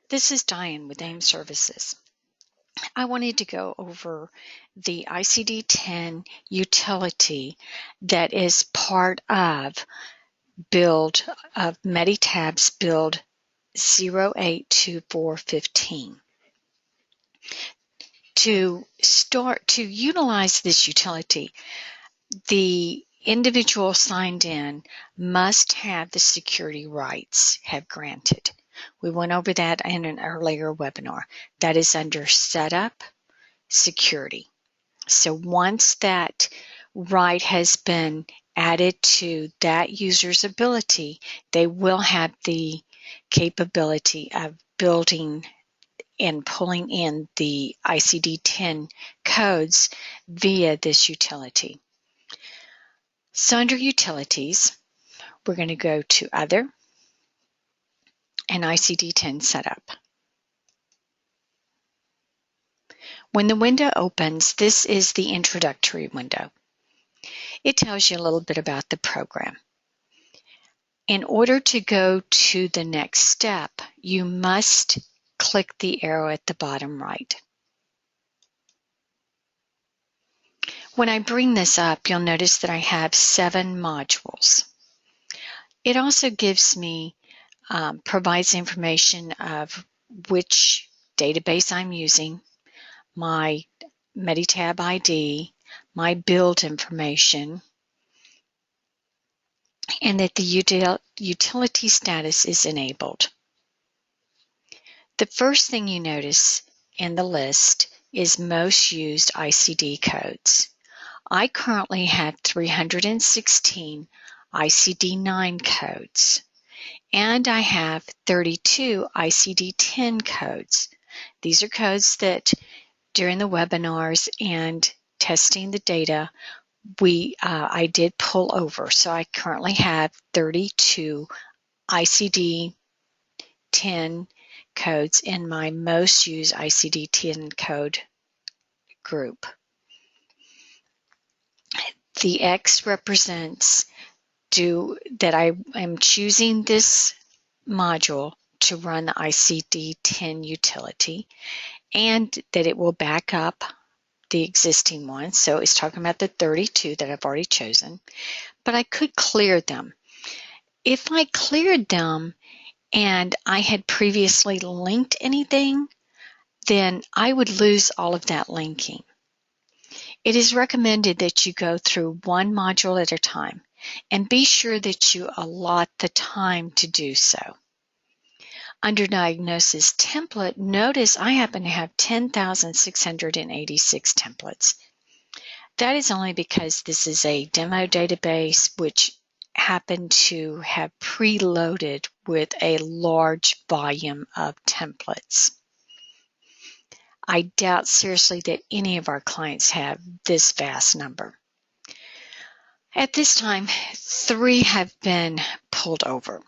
This is Diane with AIM Services. I wanted to go over the ICD-10 utility that is part of Meditab's build 082415. To utilize this utility, the individual signed in must have the security rights have granted. We went over that in an earlier webinar. That is under Setup, Security. So once that right has been added to that user's ability, they will have the capability of building and pulling in the ICD-10 codes via this utility. So under Utilities, we're going to go to Other and ICD-10 Setup. When the window opens, this is the introductory window. It tells you a little bit about the program. In order to go to the next step, you must click the arrow at the bottom right. When I bring this up, you'll notice that I have 7 modules. It also gives me, provides information of which database I'm using, my Meditab ID, my build information, and that the utility status is enabled. The first thing you notice in the list is most used ICD codes. I currently have 316 ICD-9 codes, and I have 32 ICD-10 codes. These are codes that during the webinars and testing the data, I did pull over. So I currently have 32 ICD-10 codes in my most used ICD-10 code group. The X represents that I am choosing this module to run the ICD-10 utility, and that it will back up the existing one. So it's talking about the 32 that I've already chosen, but I could clear them. If I cleared them and I had previously linked anything, then I would lose all of that linking. It is recommended that you go through one module at a time and be sure that you allot the time to do so. Under Diagnosis Template, notice I happen to have 10,686 templates. That is only because this is a demo database which happened to have preloaded with a large volume of templates. I doubt seriously that any of our clients have this vast number. At this time, 3 have been pulled over.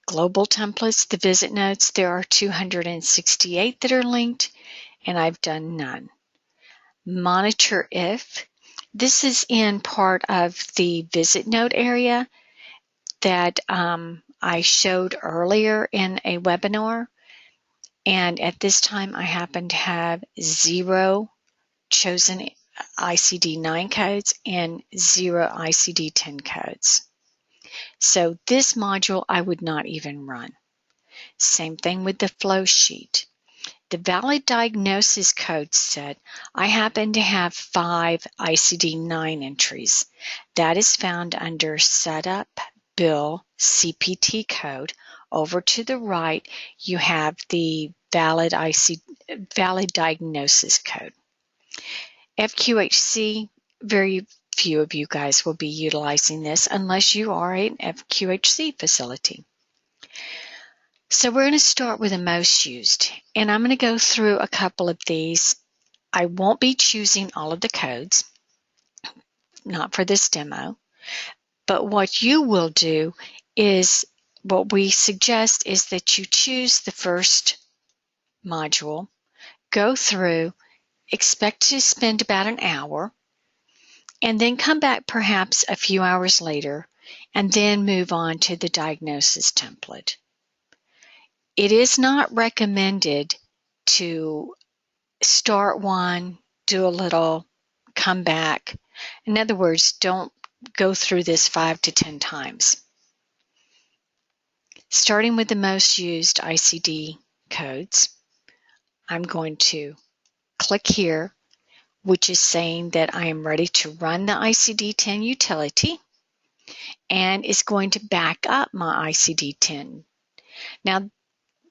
Global templates, the visit notes, there are 268 that are linked, and I've done none. Monitor if. This is in part of the visit note area that I showed earlier in a webinar. And at this time, I happen to have 0 chosen ICD-9 codes and 0 ICD-10 codes. So this module I would not even run. Same thing with the flow sheet. The valid diagnosis code set, I happen to have 5 ICD-9 entries. That is found under Setup, Bill, CPT code. Over to the right, you have the valid diagnosis code. FQHC, very few of you guys will be utilizing this unless you are an FQHC facility. So we're going to start with the most used, and I'm going to go through a couple of these. I won't be choosing all of the codes, not for this demo, but what you will do is, what we suggest is that you choose the first module, go through, expect to spend about an hour, and then come back perhaps a few hours later, and then move on to the diagnosis template. It is not recommended to start one, do a little, come back. In other words, don't go through this 5 to 10 times. Starting with the most used ICD codes, I'm going to click here, which is saying that I am ready to run the ICD-10 utility, and it's going to back up my ICD-10. Now,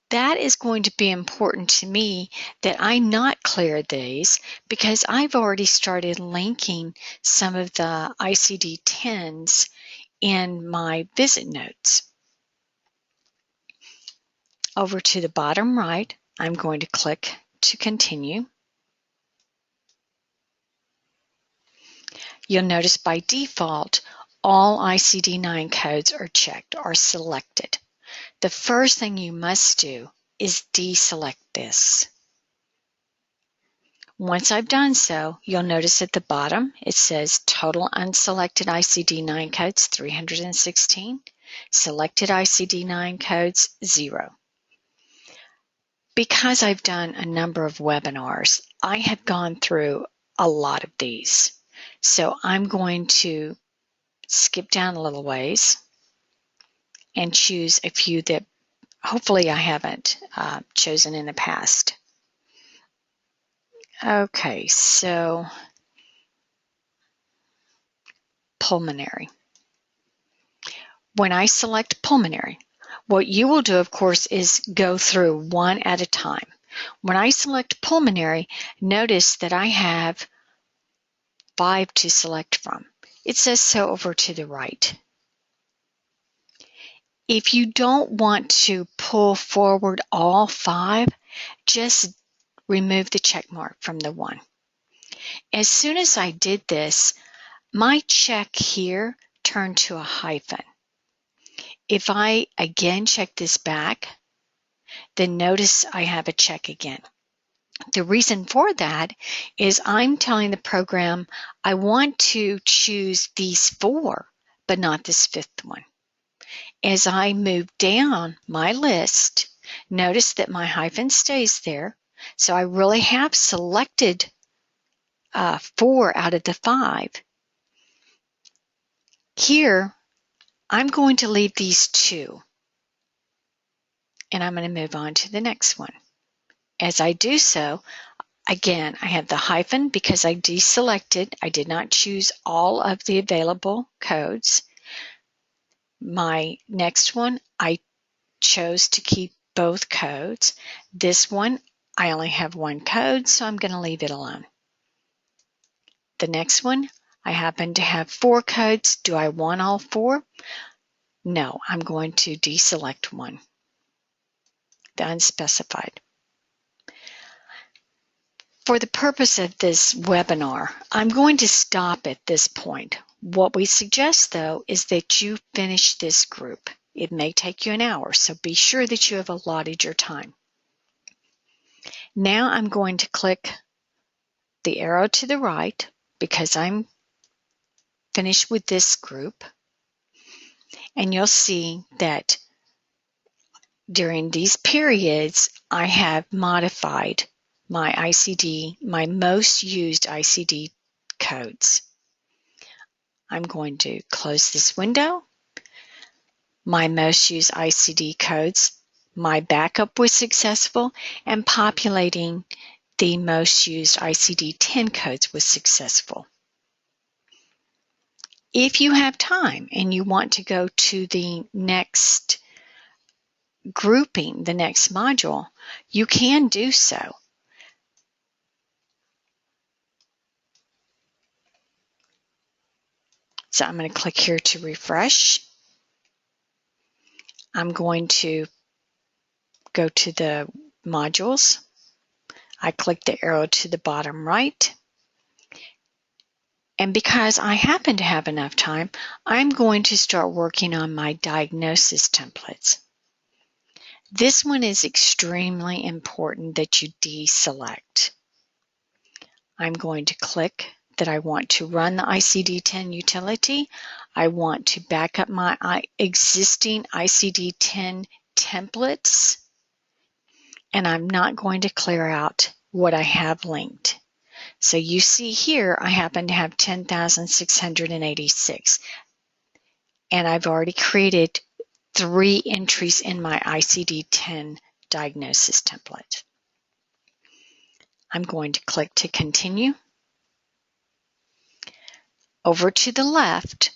that is going to be important to me that I not clear these because I've already started linking some of the ICD-10s in my visit notes. Over to the bottom right, I'm going to click to continue. You'll notice by default, all ICD-9 codes are checked or selected. The first thing you must do is deselect this. Once I've done so, you'll notice at the bottom it says total unselected ICD-9 codes 316, selected ICD-9 codes 0. Because I've done a number of webinars, I have gone through a lot of these. So I'm going to skip down a little ways and choose a few that hopefully I haven't chosen in the past. Okay, so pulmonary. When I select pulmonary, what you will do, of course, is go through one at a time. When I select pulmonary, notice that I have 5 to select from. It says so over to the right. If you don't want to pull forward all 5, just remove the check mark from the 1. As soon as I did this, my check here turned to a hyphen. If I again check this back, then notice I have a check again. The reason for that is I'm telling the program I want to choose these 4, but not this 5th one. As I move down my list, notice that my hyphen stays there. So I really have selected 4 out of the 5. Here, I'm going to leave these 2, and I'm going to move on to the next one. As I do so, again, I have the hyphen because I deselected. I did not choose all of the available codes. My next one, I chose to keep both codes. This one, I only have 1 code, so I'm going to leave it alone. The next one, I happen to have 4 codes. Do I want all 4? No, I'm going to deselect 1, the unspecified. For the purpose of this webinar, I'm going to stop at this point. What we suggest, though, is that you finish this group. It may take you an hour, so be sure that you have allotted your time. Now I'm going to click the arrow to the right because I'm finished with this group. And you'll see that during these periods, I have modified my ICD, my most used ICD codes. I'm going to close this window. My most used ICD codes, my backup was successful, and populating the most used ICD-10 codes was successful. If you have time and you want to go to the next grouping, the next module, you can do so. So I'm going to click here to refresh. I'm going to go to the modules. I click the arrow to the bottom right. And because I happen to have enough time, I'm going to start working on my diagnosis templates. This one is extremely important that you deselect. I'm going to click that I want to run the ICD-10 utility. I want to back up my existing ICD-10 templates. and I'm not going to clear out what I have linked. So you see here, I happen to have 10,686, and I've already created 3 entries in my ICD-10 diagnosis template. I'm going to click to continue. Over to the left,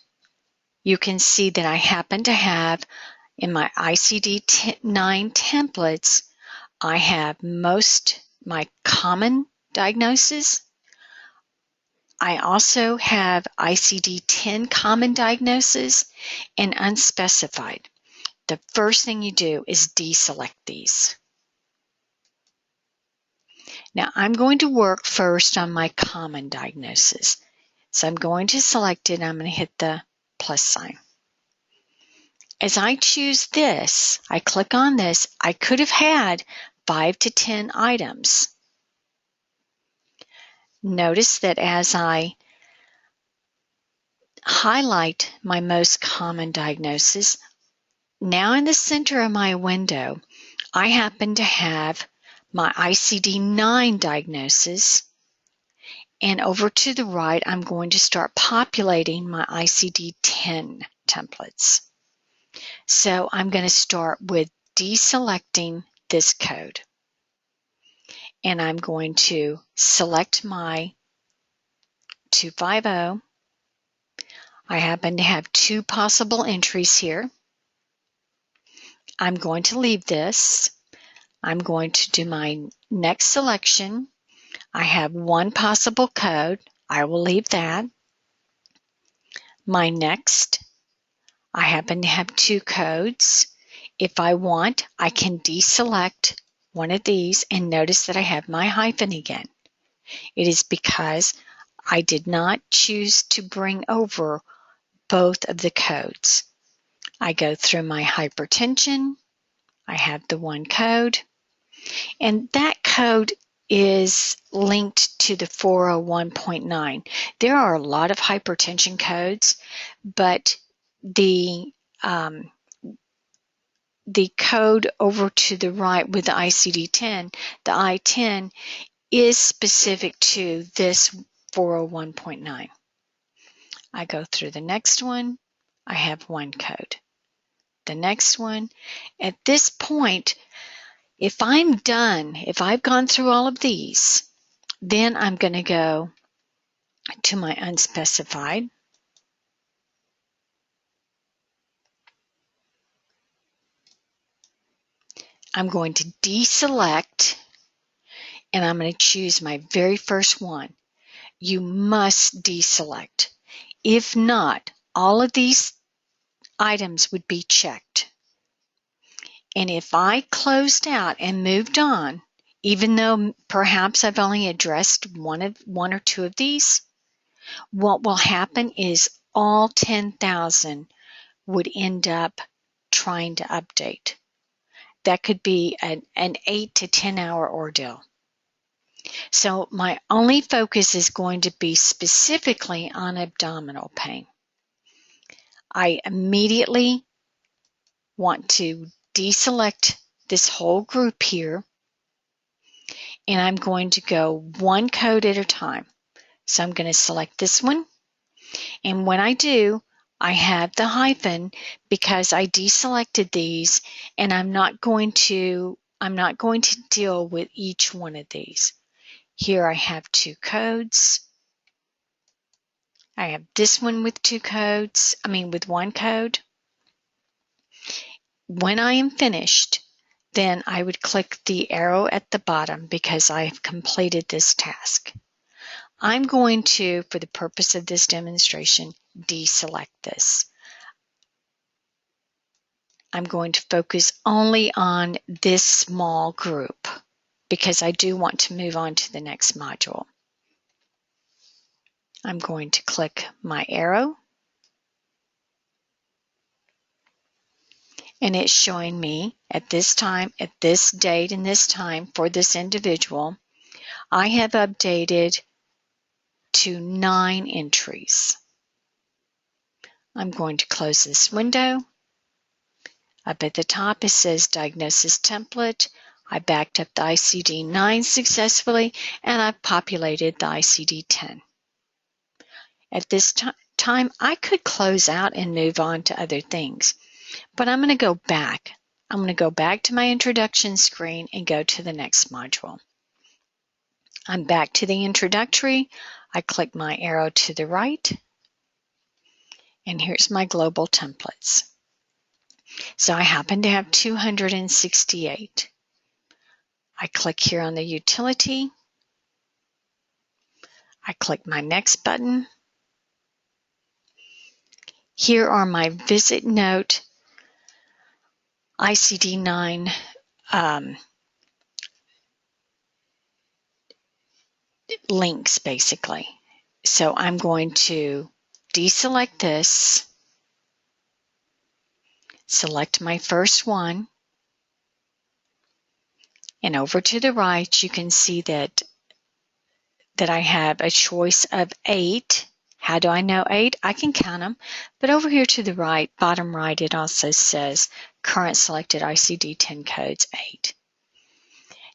you can see that I happen to have in my ICD-9 templates, I have my common diagnosis. I also have ICD-10 common diagnosis and unspecified. The first thing you do is deselect these. Now I'm going to work first on my common diagnosis. So I'm going to select it and I'm going to hit the plus sign. As I choose this, I click on this, I could have had 5 to 10 items. Notice that as I highlight my most common diagnosis, now in the center of my window, I happen to have my ICD-9 diagnosis, and over to the right, I'm going to start populating my ICD-10 templates. So I'm going to start with deselecting this code. And I'm going to select my 250. I happen to have 2 possible entries here. I'm going to leave this. I'm going to do my next selection. I have 1 possible code. I will leave that. My next, I happen to have 2 codes. If I want, I can deselect one of these and notice that I have my hyphen again. It is because I did not choose to bring over both of the codes. I go through my hypertension. I have the 1 code, and that code is linked to the 401.9. There are a lot of hypertension codes, but the code over to the right with the ICD-10, the I-10, is specific to this 401.9. I go through the next one. I have 1 code. The next one. At this point, if I'm done, if I've gone through all of these, then I'm going to go to my unspecified. I'm going to deselect, and I'm going to choose my very first one. You must deselect. If not, all of these items would be checked. And if I closed out and moved on, even though perhaps I've only addressed one or 2 of these, what will happen is all 10,000 would end up trying to update. That could be an 8 to 10 hour ordeal. So my only focus is going to be specifically on abdominal pain. I immediately want to deselect this whole group here, and I'm going to go 1 code at a time. So I'm going to select this one, and when I do, I have the hyphen because I deselected these, and I'm not going to deal with each one of these. Here I have 2 codes. I have this one with 2 codes, with 1 code. When I am finished, then I would click the arrow at the bottom because I have completed this task. I'm going to, for the purpose of this demonstration, deselect this. I'm going to focus only on this small group because I do want to move on to the next module. I'm going to click my arrow, and it's showing me at this time, at this date and this time for this individual, I have updated to 9 entries. I'm going to close this window. Up at the top it says Diagnosis Template. I backed up the ICD-9 successfully, and I've populated the ICD-10. At this time, I could close out and move on to other things, but I'm going to go back. I'm going to go back to my introduction screen and go to the next module. I'm back to the introductory. I click my arrow to the right, and here's my global templates. So I happen to have 268. I click here on the utility. I click my next button. Here are my visit note ICD-9 links, basically. So I'm going to deselect this, select my first one, and over to the right you can see that I have a choice of 8. How do I know 8? I can count them, but over here to the right, bottom right, it also says current selected ICD-10 codes 8.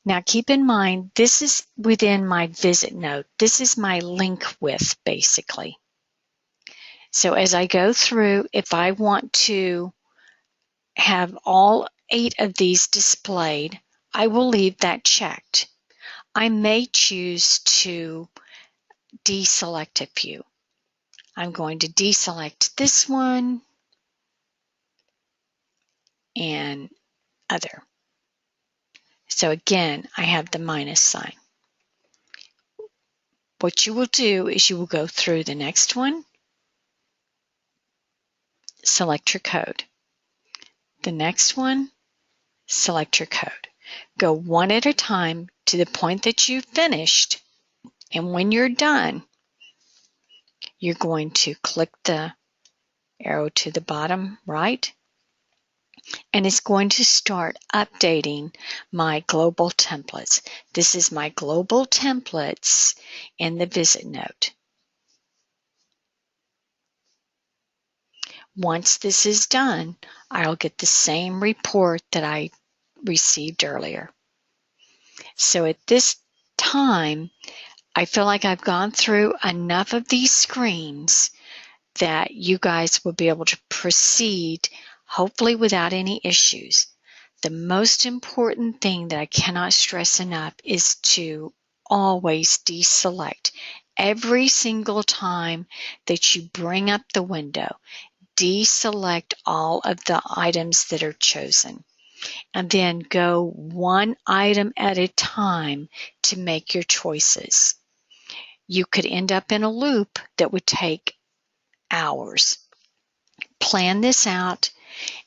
Now keep in mind, this is within my visit note. This is my link width, basically. So as I go through, if I want to have all 8 of these displayed, I will leave that checked. I may choose to deselect a few. I'm going to deselect this one and other. So again, I have the minus sign. What you will do is you will go through the next one, select your code. The next one, select your code. Go one at a time to the point that you've finished, and when you're done, you're going to click the arrow to the bottom right, and it's going to start updating my global templates. This is my global templates in the visit note. Once this is done, I'll get the same report that I received earlier. So at this time, I feel like I've gone through enough of these screens that you guys will be able to proceed, hopefully without any issues. The most important thing that I cannot stress enough is to always deselect. Every single time that you bring up the window, deselect all of the items that are chosen, and then go one item at a time to make your choices. You could end up in a loop that would take hours. Plan this out,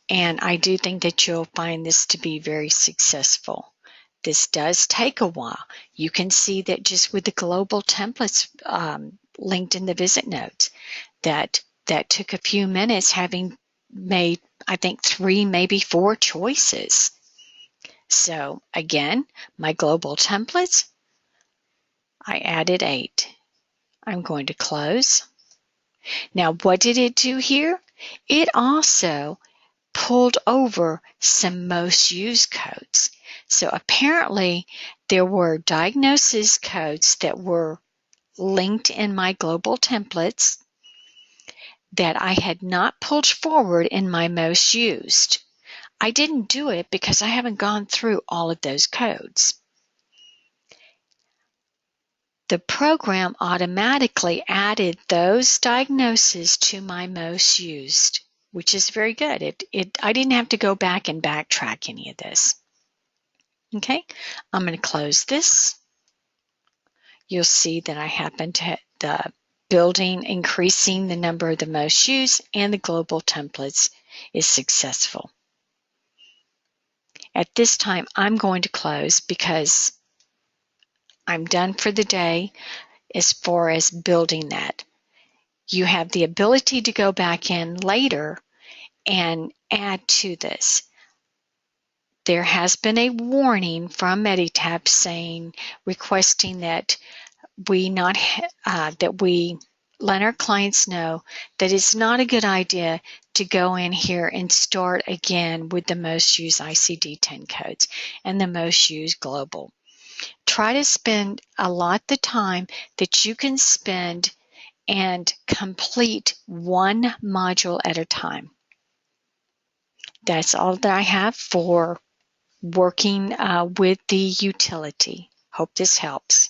and I do think that you'll find this to be very successful. This does take a while. You can see that just with the global templates linked in the visit notes, that took a few minutes, having made, I think, 3, maybe 4 choices. So again, my global templates, I added 8. I'm going to close. Now, what did it do here? It also pulled over some most used codes. So apparently there were diagnosis codes that were linked in my global templates that I had not pulled forward in my most used. I didn't do it because I haven't gone through all of those codes. The program automatically added those diagnoses to my most used, which is very good. I didn't have to go back and backtrack any of this. Okay, I'm going to close this. You'll see that I happen to the building, increasing the number of the most used, and the global templates is successful. At this time, I'm going to close because I'm done for the day as far as building that. You have the ability to go back in later and add to this. There has been a warning from Meditab saying, requesting that we let our clients know that it's not a good idea to go in here and start again with the most used ICD-10 codes and the most used global. Try to allot the time that you can spend and complete one module at a time. That's all that I have for working with the utility. Hope this helps.